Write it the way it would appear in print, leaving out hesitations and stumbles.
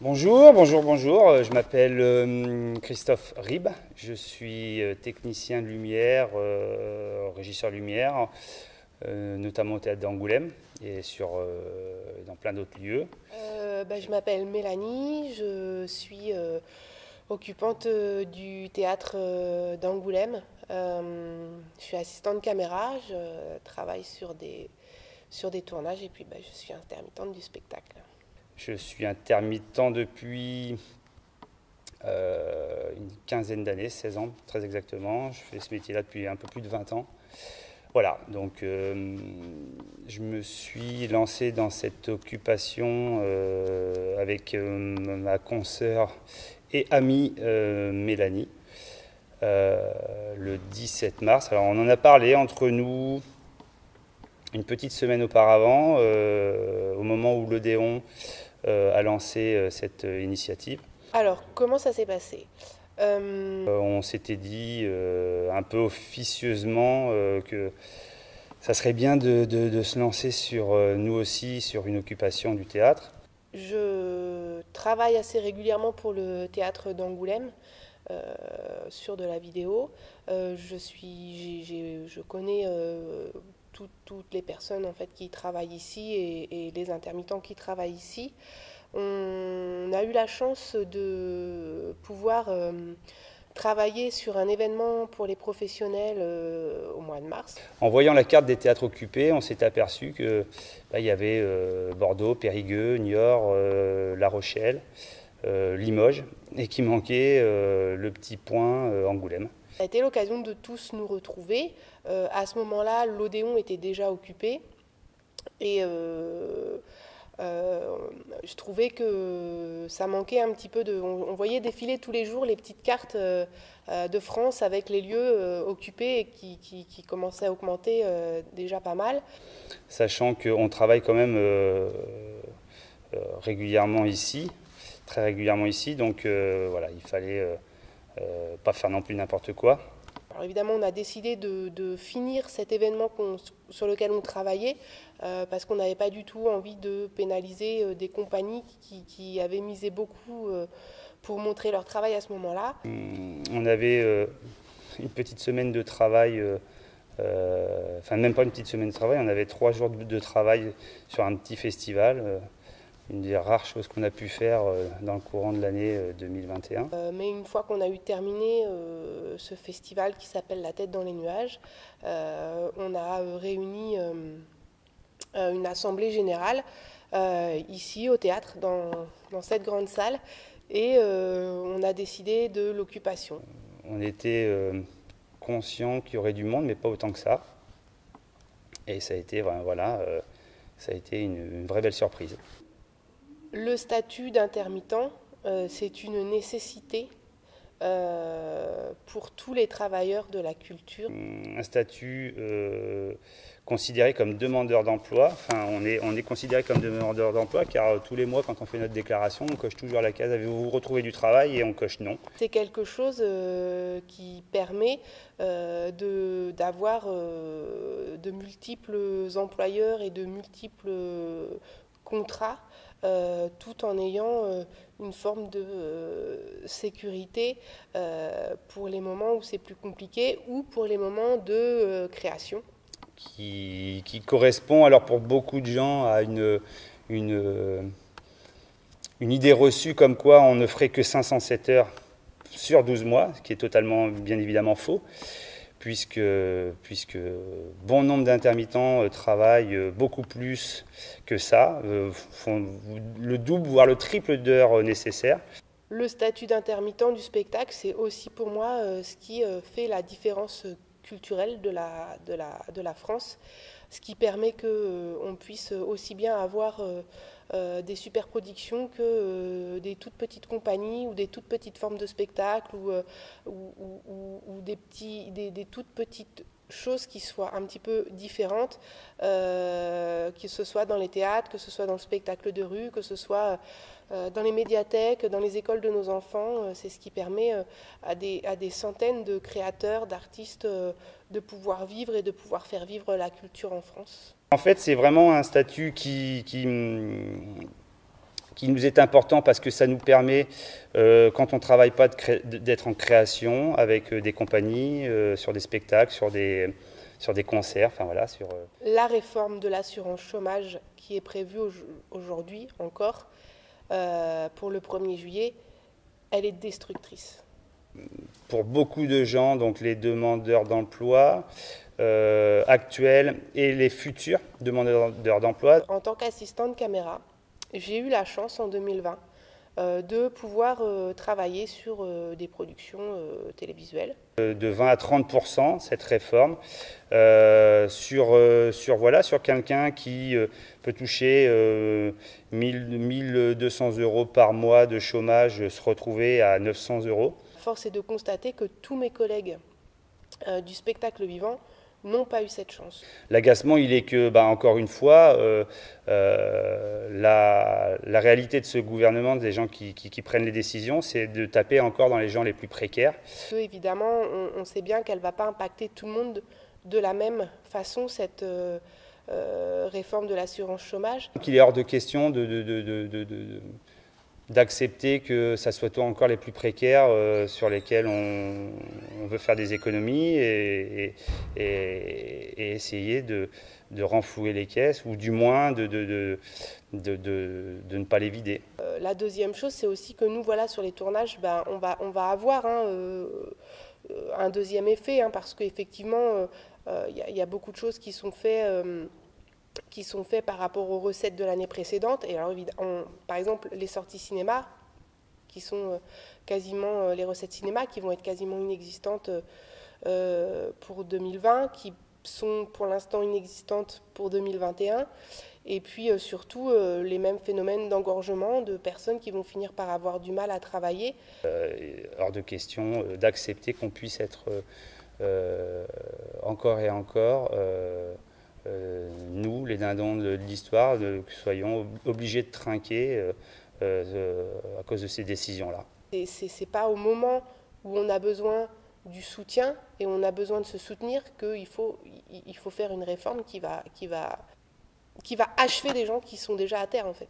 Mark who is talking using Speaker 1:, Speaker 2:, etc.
Speaker 1: Bonjour. Je m'appelle Christophe Ribes. Je suis technicien de lumière, régisseur lumière, notamment au théâtre d'Angoulême et dans plein d'autres lieux.
Speaker 2: Je m'appelle Mélanie, je suis occupante du théâtre d'Angoulême. Je suis assistante caméra, je travaille sur des tournages et puis je suis intermittente du spectacle.
Speaker 1: Je suis intermittent depuis une quinzaine d'années, 16 ans très exactement. Je fais ce métier-là depuis un peu plus de 20 ans. Voilà, donc je me suis lancé dans cette occupation avec ma consoeur et amie Mélanie le 17 mars. Alors on en a parlé entre nous une petite semaine auparavant, au moment où l'Odéon a lancé cette initiative.
Speaker 2: Alors, comment ça s'est passé?
Speaker 1: On s'était dit un peu officieusement que ça serait bien de se lancer nous aussi sur une occupation du théâtre.
Speaker 2: Je travaille assez régulièrement pour le théâtre d'Angoulême sur de la vidéo. Je connais toutes les personnes en fait qui travaillent ici et les intermittents qui travaillent ici. On a eu la chance de pouvoir travailler sur un événement pour les professionnels au mois de mars.
Speaker 1: En voyant la carte des théâtres occupés, on s'est aperçu qu'il y avait Bordeaux, Périgueux, Niort, La Rochelle, Limoges, et qu'il manquait le petit point Angoulême.
Speaker 2: Ça a été l'occasion de tous nous retrouver. À ce moment-là, l'Odéon était déjà occupé et je trouvais que ça manquait un petit peu de... On voyait défiler tous les jours les petites cartes de France avec les lieux occupés et qui commençaient à augmenter déjà pas mal.
Speaker 1: Sachant qu'on travaille quand même régulièrement ici, très régulièrement ici, donc voilà, il fallait pas faire non plus n'importe quoi.
Speaker 2: Alors évidemment, on a décidé de finir cet événement sur lequel on travaillait parce qu'on n'avait pas du tout envie de pénaliser des compagnies qui avaient misé beaucoup pour montrer leur travail à ce moment-là.
Speaker 1: On avait une petite semaine de travail, enfin même pas une petite semaine de travail, on avait 3 jours de travail sur un petit festival. Une des rares choses qu'on a pu faire dans le courant de l'année 2021.
Speaker 2: Mais une fois qu'on a eu terminé ce festival qui s'appelle La Tête dans les nuages, on a réuni une assemblée générale ici au théâtre, dans cette grande salle, et on a décidé de l'occupation.
Speaker 1: On était conscient qu'il y aurait du monde, mais pas autant que ça. Et ça a été, voilà, ça a été une vraie belle surprise.
Speaker 2: Le statut d'intermittent, c'est une nécessité pour tous les travailleurs de la culture.
Speaker 1: Un statut considéré comme demandeur d'emploi. Enfin, on est considéré comme demandeur d'emploi car tous les mois, quand on fait notre déclaration, on coche toujours la case avez-vous retrouvé du travail et on coche non.
Speaker 2: C'est quelque chose qui permet d'avoir de multiples employeurs et de multiples contrats tout en ayant une forme de sécurité pour les moments où c'est plus compliqué ou pour les moments de création.
Speaker 1: Qui correspond alors pour beaucoup de gens à une idée reçue comme quoi on ne ferait que 507 heures sur 12 mois, ce qui est totalement bien évidemment faux. Puisque bon nombre d'intermittents travaillent beaucoup plus que ça, font le double voire le triple d'heures nécessaires.
Speaker 2: Le statut d'intermittent du spectacle, c'est aussi pour moi ce qui fait la différence culturelle de la France, ce qui permet qu'on puisse aussi bien avoir des superproductions que des toutes petites compagnies ou des toutes petites formes de spectacle ou des toutes petites choses qui soient un petit peu différentes, que ce soit dans les théâtres, que ce soit dans le spectacle de rue, que ce soit dans les médiathèques, dans les écoles de nos enfants. C'est ce qui permet à des centaines de créateurs, d'artistes de pouvoir vivre et de pouvoir faire vivre la culture en France.
Speaker 1: En fait, c'est vraiment un statut qui qui nous est important parce que ça nous permet, quand on ne travaille pas, d'être en création avec des compagnies, sur des spectacles, sur des concerts, enfin voilà.
Speaker 2: La réforme de l'assurance chômage qui est prévue aujourd'hui encore pour le 1er juillet, elle est destructrice.
Speaker 1: Pour beaucoup de gens, donc les demandeurs d'emploi actuels et les futurs demandeurs d'emploi.
Speaker 2: En tant qu'assistante caméra, j'ai eu la chance en 2020 de pouvoir travailler sur des productions télévisuelles.
Speaker 1: De 20 à 30% cette réforme sur quelqu'un qui peut toucher 1200 € par mois de chômage, se retrouver à 900 €.
Speaker 2: Force est de constater que tous mes collègues du spectacle vivant n'ont pas eu cette chance.
Speaker 1: L'agacement, il est que, encore une fois, la réalité de ce gouvernement, des gens qui prennent les décisions, c'est de taper encore dans les gens les plus précaires.
Speaker 2: Évidemment, on sait bien qu'elle ne va pas impacter tout le monde de la même façon, cette réforme de l'assurance chômage.
Speaker 1: Il est hors de question d'accepter que ça soit encore les plus précaires sur lesquels on veut faire des économies et essayer de renflouer les caisses, ou du moins de ne pas les vider.
Speaker 2: La deuxième chose, c'est aussi que nous, voilà, sur les tournages, on va avoir un deuxième effet, parce qu'effectivement, il y a beaucoup de choses qui sont faites par rapport aux recettes de l'année précédente. Et alors, par exemple, les sorties cinéma, qui sont quasiment les recettes cinéma, qui vont être quasiment inexistantes pour 2020, qui sont pour l'instant inexistantes pour 2021. Et puis surtout les mêmes phénomènes d'engorgement, de personnes qui vont finir par avoir du mal à travailler.
Speaker 1: Hors de question d'accepter qu'on puisse être encore et encore... nous, les dindons de l'histoire, que soyons obligés de trinquer à cause de ces décisions-là.
Speaker 2: C'est pas au moment où on a besoin du soutien et on a besoin de se soutenir qu'il faut faire une réforme qui va achever des gens qui sont déjà à terre, en fait.